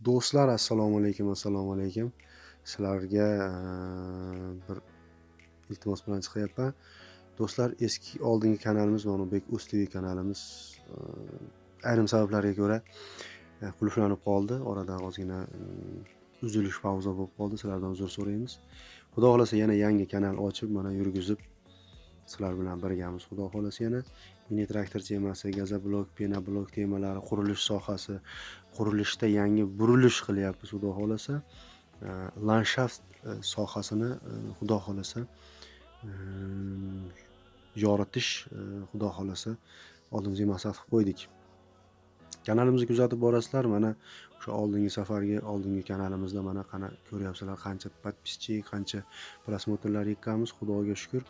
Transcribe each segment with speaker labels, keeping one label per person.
Speaker 1: Do'stlar, assalomu alaykum. Sizlarga bir iltimos bilan chiqyapman. Do'stlar, oldingi kanalimiz Manubek Uz TV kanalimiz ayrim sabablarga ko'ra qulflanib qoldi. Orada ozgina uzilish, pauza bo'lib qoldi. Sizlardan uzr so'raymiz. Xudo xolasa yana yangi kanal ochib, mana yurgizib sizlar bilan birgamiz. Xudo xolasa yana mini traktor temasi, gazoblok, penablok temalari, qurilish sohasi, qurilishda yangi burilish qilyapmiz. Xudo xolasa landshaft sohasini xudo xolasa yoritish xudo xolasa oldimizga maqsad qilib qo'ydik. Kanalimizga kuzatib borasizlar. Mana o'sha oldingi kanalimizda mana qana ko'ryapsizlar, qancha podpischi, qancha prosmotrlar yetganmiz. Xudoga shukr.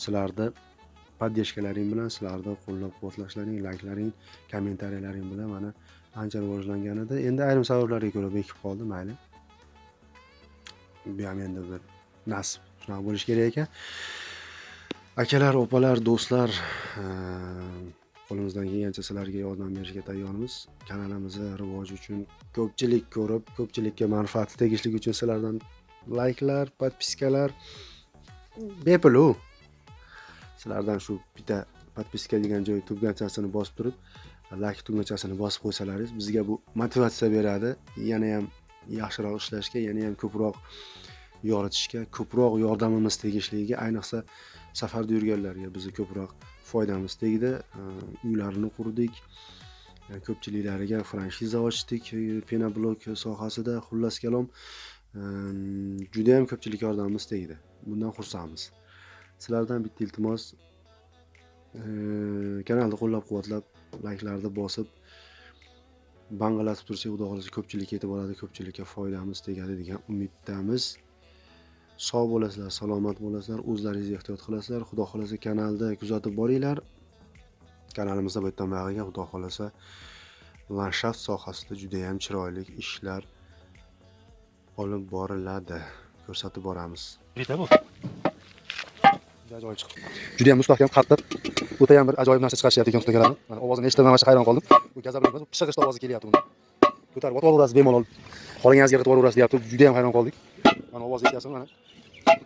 Speaker 1: Sizlarda podдержкаларing bilan, sizlarda qo'llab-quvvatlashlaring, layklaring, kommentariyalaring bilan mana ancha rivojlangan edi. Endi ayrim sabablarga ko'ra bekib qoldi, mayli. Bu ham endi bir nasib, shunaqa bo'lish kerak ekan. Akalar, opalar, do'stlar, qo'limizdan kelgancha sizlarga yordam berishga tayyormiz. Kanalimizni rivoji uchun ko'pchilik ko'rib, ko'pchilikka manfaati tegishligi uchun sizlardan layklar, podpiskalar bepul. Sizlardan shu bitta podpiska degan joy tugmachasini bosib turib, layk tugmachasini bosib qo'ysalaringiz bizga bu motivatsiya beradi. Yana ham yaxshiroq ishlashga, yana ham ko'proq yoritishga, ko'proq yordamimiz tegishligiga, ayniqsa safarda yurganlarga bizni ko'proq foydamiz tegdi. Uylarini qurdik. Ko'pchiliklariga franshiza ochdik penablok sohasida. Xullas kalom, juda ham ko'pchilik yordamimiz tegdi. Bundan xursandmiz. Sizlardan bitta iltimos, kanalni qo'llab-quvvatlab, layklarni bosib, bang'alatib tursak, xudo xolasa ko'pchilikka yetib boradi, ko'pchilikka foydamiz tegadi degan umiddamiz. Sog' bo'lasizlar, salomat bo'lasizlar, o'zlaringizni ehtiyot qilasizlar. Xudo xolasa kanalda kuzatib boringlar. Kanalimizda bu yerdan buyog'iga xudo xolasa landshaft sohasida juda ham chiroyli ishlar olib boriladi. Ko'rsatib boramiz. Bu ajoyib chiqdi. Juda ham mustahkam, qattiq. O'ta ham bir ajoyib narsa chiqarishyapti ekan ustakalarni. Mana ovozini eshitib hayron qoldim. Bu gazoblok emas, pishig'ich ovozi kelyapti bunda. Ko'tarib o'tiraverasiz bemalol. Qo'lingizga qilib o'tiraverasiz deyapti. Juda ham hayron qoldik. Mana ovoz eshityapsiz, mana.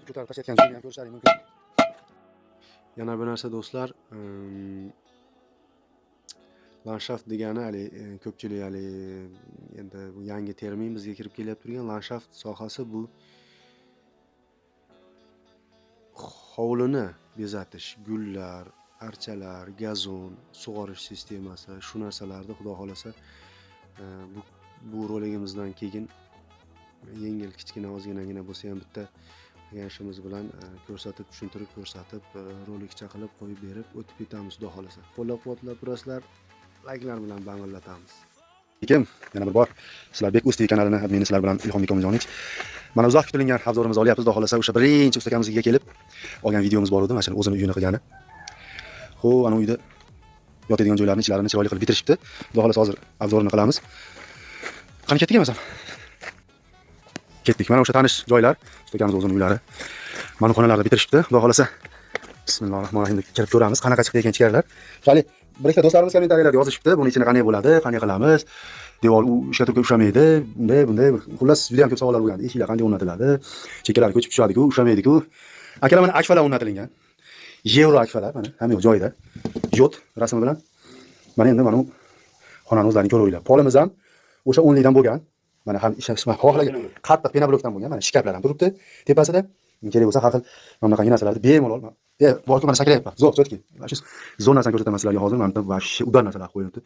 Speaker 1: Ko'tarib tashlayotganingizni ham ko'rishlaring mumkin. Yana bir narsa do'stlar, landshaft degani hali ko'pchilik endi bu yangi termin bizga kirib kelyapti turgan. Landshaft sohasi bu hovlini bezatish, gullar, archalar, gazon, sug'orish sistemasi, shu narsalarni xudo xolasa bu roligimizdan keyin yengil, kichkina, ozginagina bo'lsa ham bitta ishimiz bilan ko'rsatib, tushuntirib ko'rsatib, rolikcha qilib qo'yib berib o'tib ketamiz xudo xolasa. Qo'llab-quvvatlab turasizlar, layklar bilan bang'illatamiz. Yana bir bor sizlar Bek Uz TV kanalini admini sizlar bilan Ilhom Ikomjonovich. Mana uzoq kutilgan obzorimizni olyapmiz xudo xolasa. O'sha birinchi ustakamizga kelib olgan videomiz bor edi, mana shu o'zini uyini qilgani. Xo'p, ana uyda yotadigan joylarini, ichlarini chiroyli qilib bitirishibdi. Xudo xolasa hozir obzorini qilamiz. Qani ketdik emasam? Ketdik. Mana o'sha tanish joylar, ustakamiz o'zining uylari. Mana xonalarni bitirishibdi. Xudo xolasa Bismillahirrohmanirrohim kirib ko'ramiz, qanaqa chiqdi ekan ichkarilar. Hali bir ikkita do'stlarimiz kommentariyalarda yozishibdi, buni ichini qanday bo'ladi, qanday qilamiz, devor ishga turib ushamaydi, bunday xullas juda ham ko'p savollar bo'lgandi. Eshiklar qanday o'rnatiladi, chekkalari ko'chib tushadi-ku, ushamaydi-ku. Akalar, mana akfalar o'rnatilgan. Yevro akfalar, mana hamma yoq joyida. Yot rasmi bilan. Mana endi mana xonani o'zlaring ko'ringlar. Polimiz ham o'sha 10 likdan bo'lgan. Mana ham xohlagan qattiq penablokdan bo'lgan. Mana shkaflar ham turibdi tepasida. Kerak bo'lsa har xil mana qanday narsalarni bemalol borku mana shaklayapman. Zo'r, chotki. Mana shu zo'r narsani ko'rsataman sizlarga hozir. Mana bu vashi udar narsalar qo'yilibdi.